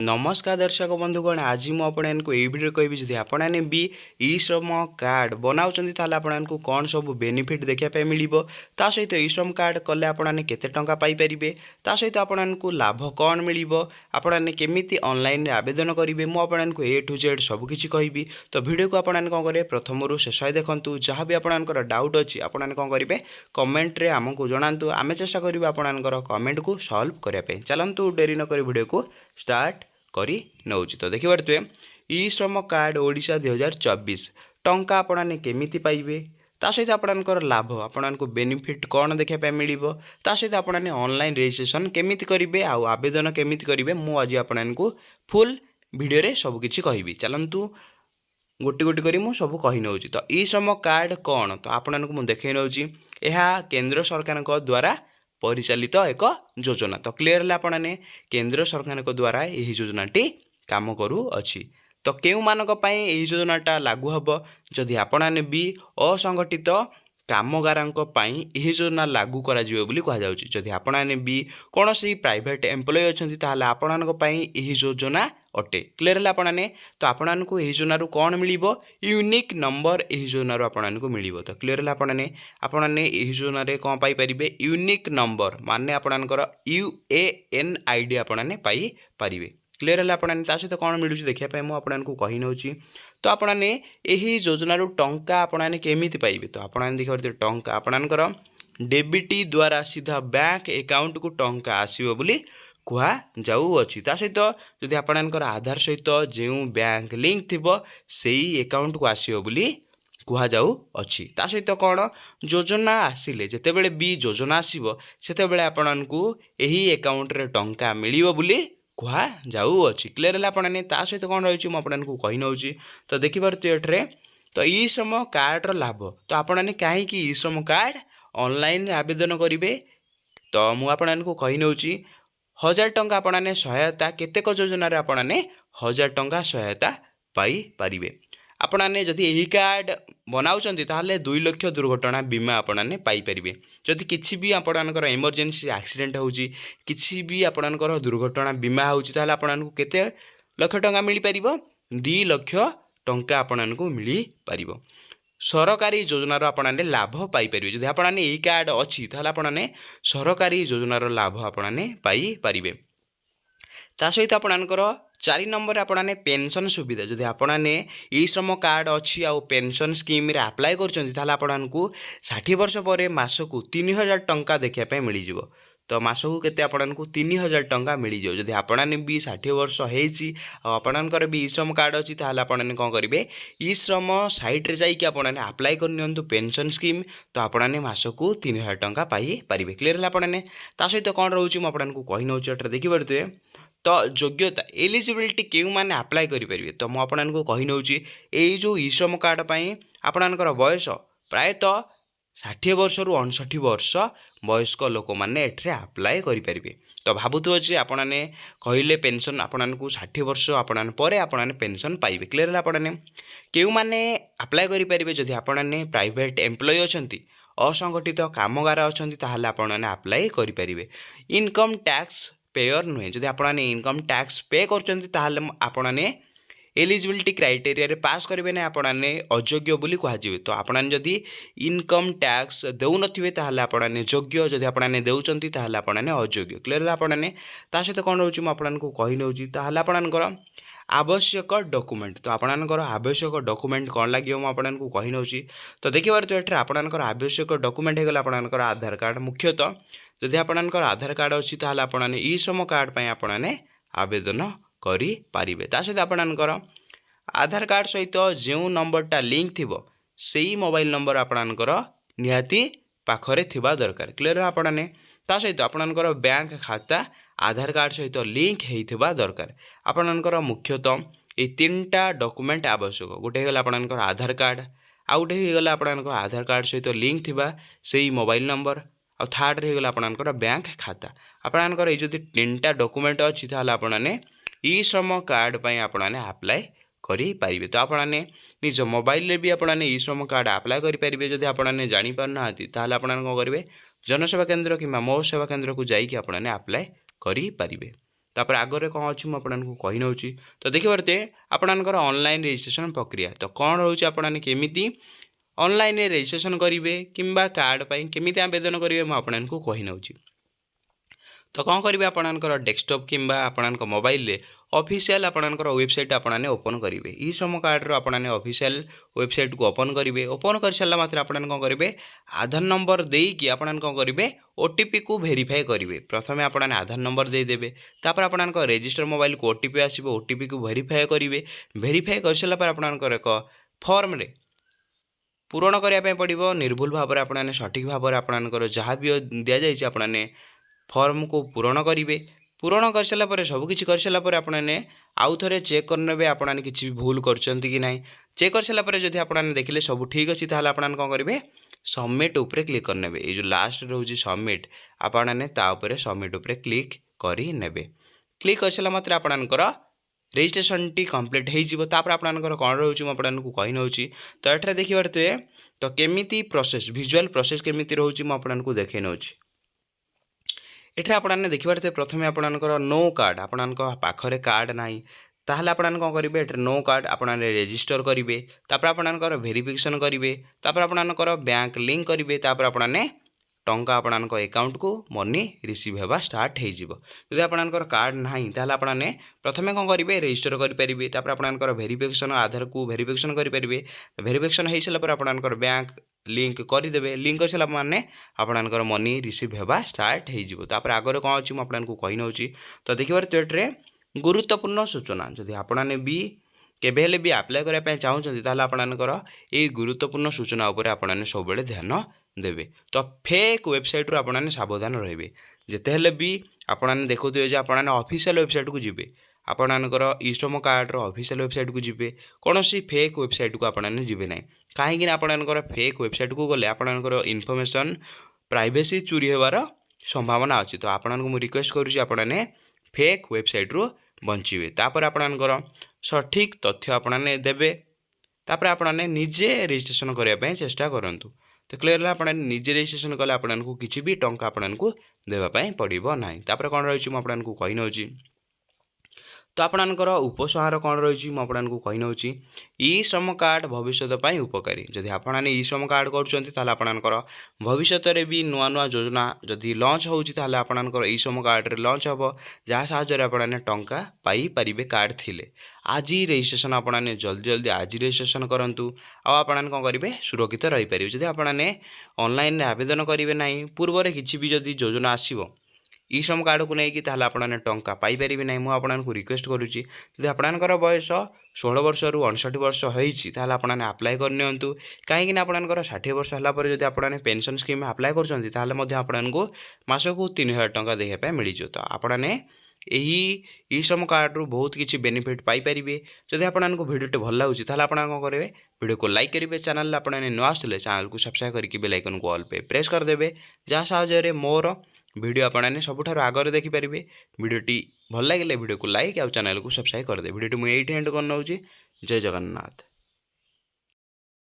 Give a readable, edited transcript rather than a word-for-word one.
नमस्कार दर्शक बंधुगण आज मुझे ये वीडियो कहि जदि आपने भी ई श्रम कार्ड बनाऊँच आपको कौन सब बेनिफिट देखापी मिल ता सहित ई श्रम कार्ड कले आपने केते टंका पाइपर ता सहित आपको लाभ कौन मिल आपने केमी ऑनलाइन आवेदन करेंगे मुझे ए टू जेड सबकि कहि तो वीडियो को आपने कौन करेंगे प्रथम शेष देखूँ जहाँ भी आपंकर डाउट अच्छी आपने कौन करेंगे कमेंट रे आमको जनातु आम चेषा करूँ आपंकर कमेंट को सल्व करने चलतु डेरी नक वीडियो को स्टार्ट करी नौची तो देखि पारे ई श्रम कार्ड ओडिशा 2024 टंका आपने केमिति पाइबे ता सहित आपनकर लाभ आपको बेनिफिट कौन देखापी मिल ता सहित आपने ऑनलाइन रजिस्ट्रेशन केमिति करेंगे आउ आवेदन केमिति करेंगे मु आज आपको फुल वीडियो रे सब किछि कहबी चलंतु गोटी गोटी करी मु सब कहि नौची तो ई श्रम कार्ड कौन तो आपको मु देखै नौची यह केंद्र सरकार द्वारा परिचालित एक योजना तो क्लीयर है आपने केंद्र सरकार द्वारा यही योजनाटी काम करूअछि तो केउ मानक पई यही योजनाटा लागू हम जदि आपने भी असंगठित कामगारांक पई यही योजना लागू करा जिवे बोली कहा जाउछि जदि आपने भी कौन सी प्राइवेट एम्प्लॉय अच्छी ताहले आपनक पई यही योजना अटे क्लीयर है आपने तो आपको यही योजन कौन मिल यूनिक नंबर यही योजन आपको मिल तो क्लीयर है आपने यही योजन कौन पाइपर यूनिक नंबर माने आपनकर UAN ID आपने पाइपर क्लीयर है आपने सहित कौन मिलूँ देखापी मुझे कही नौची तो आपने यही योजन टंका आपने केमिति पाइबे तो आपने देखिए टंका आपनकर डेबिट द्वारा सीधा बैंक अकाउंट को टंका आसीबो बोली कुहा जाउअछि ता सहित जदि आपनकर आधार सहित जो बैंक लिंक थिबो सेही अकाउंट को आसीबो बोली कुहा जाउअछि ता सहित कौन योजना आसिले जेतेबेले भी योजना आसीबो सेतेबेले आपनकु एही अकाउंट रे टंका मिलिबो बोली कुहा जाउअछि क्लियर है आपने ता सहित कौन रही मुझे कही नौची तो देखिए एठरे तो ई श्रम कार्ड रो लाभ तो आपने कहीं ई श्रम कार्ड ऑनलाइन आवेदन करेंगे तो मुझे कही नौची 1000 टंका आपने सहायता केतेक योजन आपने 1000 टंका सहायता पाई पारिबे आपने जदि यही कार्ड बनाऊँच ताहले 2 लाख दुर्घटना बीमा आपने पाइपर जदि किसी भी आपनकर इमरजेंसी एक्सीडेंट होउची किसी भी आपनकर दुर्घटना बीमा होउची ताहले आपनको केते लाख टंका मिल पारिबो 2 लाख टंका आपनको मिल पारिबो सरकारी योजनार आपने लाभ पाइपर जदि आपने यही कार्ड अच्छी ताहले आपने सरकारी योजनार लाभ आपने पाइपर ता सहित आपनकर 4 नंबर आपने पेंशन सुविधा जदि आपने ई श्रम कार्ड अच्छी आउ पेंशन स्कीम रे अप्लाई करको 60 वर्ष पर मासकू 3000 टंका देखापी मिल जाव तो मासकू केते आपको 3000 टंका मिल जाव जदि आपने भी 60 वर्ष होती आपनकर भी ई श्रम कार्ड अच्छी ताहले आपने कौन करेंगे ई श्रम साइट रे जाइए आपने अप्लाई कर पेंशन स्कीम तो आपने मासकू 3000 टंका पाइपर क्लीयर है आपने ता सहित कौन रोचे मुझे कही नौचे देखिए तो योग्यता एलिजिबिलिटी क्यों मैंने अप्लाई करेंगे तो मुझे कही नौची यही जो ई श्रम कार्ड पाई आपनकर बयस प्रायतः 60 वर्ष रु 59 वर्ष वयस्क लोक मैंने एठरे अप्लाई करेंगे तो भावुव अच्छे आपने कहले पेंशन आपको 60 वर्ष आपने पेंशन पाइबे क्लीयर है आपने क्यों मैंने अप्लाई करेंगे जदि आपने प्राइवेट एम्प्लॉय अच्छा असंगठित कामगार अच्छा ताहले आपने अप्लाई करेंगे इनकम टैक्स पेयर नुहे जदि आपने इनकम टैक्स पे करने एलिजिबिलिटी क्राइटेरिया रे पास करेंगे ना आपने अयोग्य बोली कहुए तो आपने जदि इनकम टैक्स देउ नथिबे ताहले आपने योग्य जदि आपने देउचंती ताहले आपने अयोग्य क्लियर है आपने ता सहित कौन रोची मुझे कही नौची ताहले आपनकर आवश्यक डॉक्यूमेंट तो आपनकर आवश्यक डॉक्यूमेंट कौन लगे मुझे कही नौची तो देखिए तो ये आपनकर आवश्यक डॉक्यूमेंट हो गला आपनकर आधार कार्ड मुख्यतः जदि आपनकर आधार कार्ड अच्छी ताहले आपने ई श्रम कार्ड पई आपने आवेदन करि पारिबे ता सहित आपनकर आधार कार्ड सहित जो नंबरटा लिंक थिबो सेही मोबाइल नंबर आपनकर निहाती पाखरे थिबा दरकार क्लियर है आपने ता सहित आपनकर बैंक खाता आधार कार्ड सहित लिंक होइथिबा दरकार आपनकर मुख्यतः ये 3टा डॉक्यूमेंट आवश्यक गोटे होगा आपनकर आधार कार्ड आउ गोटे होगा आपनकर आधार कार्ड सहित लिंक थिबा सेही मोबाइल नंबर आ थर्ड होगा आपनकर बैंक खाता आपनकर ये जो 3टा डॉक्यूमेंट अच्छी ताहले आपने ई श्रम कार्ड पई आपने अप्लाई करेंगे तो आपने निज मोबाइल भी आपने ई श्रम कार्ड अप्लाई करेंगे जदि आपने जापर ना ताहले आपने कौन करेंगे जनसेवा केंद्र कि मो सेवा केंद्र को जाइए आपने अप्लाई करेंगे। तापर आगे कौन अच्छी मुझे कही नौची। तो देखिए आपणकर ऑनलाइन रजिस्ट्रेशन प्रक्रिया तो कौन रोचे आपने केमी ऑनलाइन रजिस्ट्रेशन करेंगे कि कार्ड पर केमी आवेदन करेंगे मुझे कही नौची। तो कौन करेंगे आपणकर डेस्कटॉप कि आपणक मोबाइल रे ऑफिशियल आपणकर वेबसाइट आपने ओपन करेंगे ई श्रम कार्ड आपने ऑफिशियल वेबसाइट को ओपन करेंगे। ओपन कर सारा मात्र आपने कौन करेंगे आधार नंबर देकी आपने कौन करेंगे ओटीपी को वेरीफाई करेंगे। प्रथम आपने आधार नंबर देदेवे तापर आपन रजिस्टर मोबाइल को ओटीपी आसो ओटीपी को वेरीफाई करेंगे। वेरीफाई कर सारा आपनकर एक फॉर्म रे पूरण करने पड़ो निर्भुल भाव में आपने सठिक भाव में आपनकर जहाँ भी दि जाए आपने फॉर्म को पूरण करेंगे। पूरण कर सारापर सबकि कर सारापर आपने आउ थे चेक करने आपने किसी भी भूल कर चेक कर सारापर जब आपने देखिले सब ठीक अच्छी ताल आपने कौन करेंगे सबमिट उपरे क्लिक करने ये जो लास्ट रोज सबमिट आपने तापर सबमिट उपरे क्लिक करने। क्लिक कर सारा मात्र आपनकर रजिस्ट्रेशन टी कंप्लीट होपर आपनकर कौन रोचे मुझे कही नौची। तो ये देखिए पारे तो केमी प्रोसेस विजुअल प्रोसेस केमी रोचे मुझे देखे नौची। एठे आपने देखिए प्रथम आपनकर नो कार्ड आपण पाखरे कार्ड ना ताहले आपने कौन करेंगे ये नो कार्ड आपने रजिस्टर करेंगे तापर आपनकर वेरिफिकेशन करेंगे तापर आपनकर बैंक लिंक करेंगे तापर आपने टंका आपनक अकाउंट को मनी रिसीव होगा स्टार्ट हो। आपनकर कार्ड ना ताहले आपने प्रथम कौन करेंगे रजिस्टर करेंगे तापर आपनकर वेरिफिकेशन आधार को वेरिफिकेशन करेंगे। वेरिफिकेशन हो सारापर आपनकर बैंक लिंक करदे लिंक कर सारा माने आपनकर मनी रिसीव होगा स्टार्ट हो। तापर आगे कौन अच्छी मुझे कही नौची। तो देखिए तो ये गुरुत्वपूर्ण सूचना जदि आपने भी केबे भी आप्लाय करने चाहते ताहले आपनकर ये गुरुत्वपूर्ण सूचना उपर आपने सब ध्यान देवे। तो फेक वेबसाइट रू आपने सावधान रहिबे जेते हेले भी आपने देखुए जे आपने ऑफिशियल वेबसाइट को जिबे आपनकर ई श्रम कार्ड ऑफिशियल वेबसाइट को जिबे कौन सी फेक वेबसाइट को आपने जिबे ना कहीं आपनकर फेक वेबसाइट को गले आपनकर इनफॉरमेशन प्राइवेसी चोरी होवार संभावना अच्छी। तो आपन को रिक्वेस्ट करुँच आपने फेक वेबसाइट रू बंचे तापर आपनकर सठिक तथ्य आपने देवे तापर आपने निजे रजिस्ट्रेशन करने चेष्टा करूँ। तो क्लीयर है आपने निजे रजिस्ट्रेशन कले आपको किसी भी टंका आपको देवाई पड़ो ना। तापर कौन रही मुझे कही नौची। तो आपनकर उपसंहार कौन रही मुझे कही नौची। ई श्रम कार्ड भविष्य उपकारी जदि आपने ई श्रम कार्ड करपनकर भविष्य में भी नुआ नुआ योजना जदि लॉन्च होता आपनकर ई श्रम कार्ड रे लॉन्च हम जहाँ साहाय्य आपने टंका पाई पारे कार्ड थिले आज रजिस्ट्रेशन आपने जल्दी जल्दी आज रजिस्ट्रेशन करूँ आपने कौन करेंगे सुरक्षित रही पारे। जदि आपने ऑनलाइन आवेदन करेंगे ना पूर्व किसी भी जदि योजना आसो ई श्रम कार्ड को लेकिन ताहले आपने टंका पाइपर ना मुझे रिक्वेस्ट करुँची जब आपनकर बयस 16 वर्ष रु 59 वर्ष होती आपने आप्लाय करनी कहीं आपनकर 60 वर्ष है जब आपने पेंशन स्कीम आप्लाय कर मासक 3000 टंका देखापी मिल जाए। तो आपने यही ई श्रम कार्ड रु बहुत किसी बेनिफिट पाइपर। जब आपको भिडियोटे भल लगे ताहले आपन कौन करेंगे वीडियो को लाइक करेंगे चैनल आपने नुआ आसले चैनल को सब्सक्राइब करके बेल आइकन को ऑल पे प्रेस करदे जहाँ साहाय्य मोर वीडियो आपने सबुठ आगे देखिपारे। वीडियोटी भल लगे वीडियो को लाइक आउ चैनल को सब्सक्राइब करदे। वीडियोटी मुझे एंड कर नौची। जय जगन्नाथ।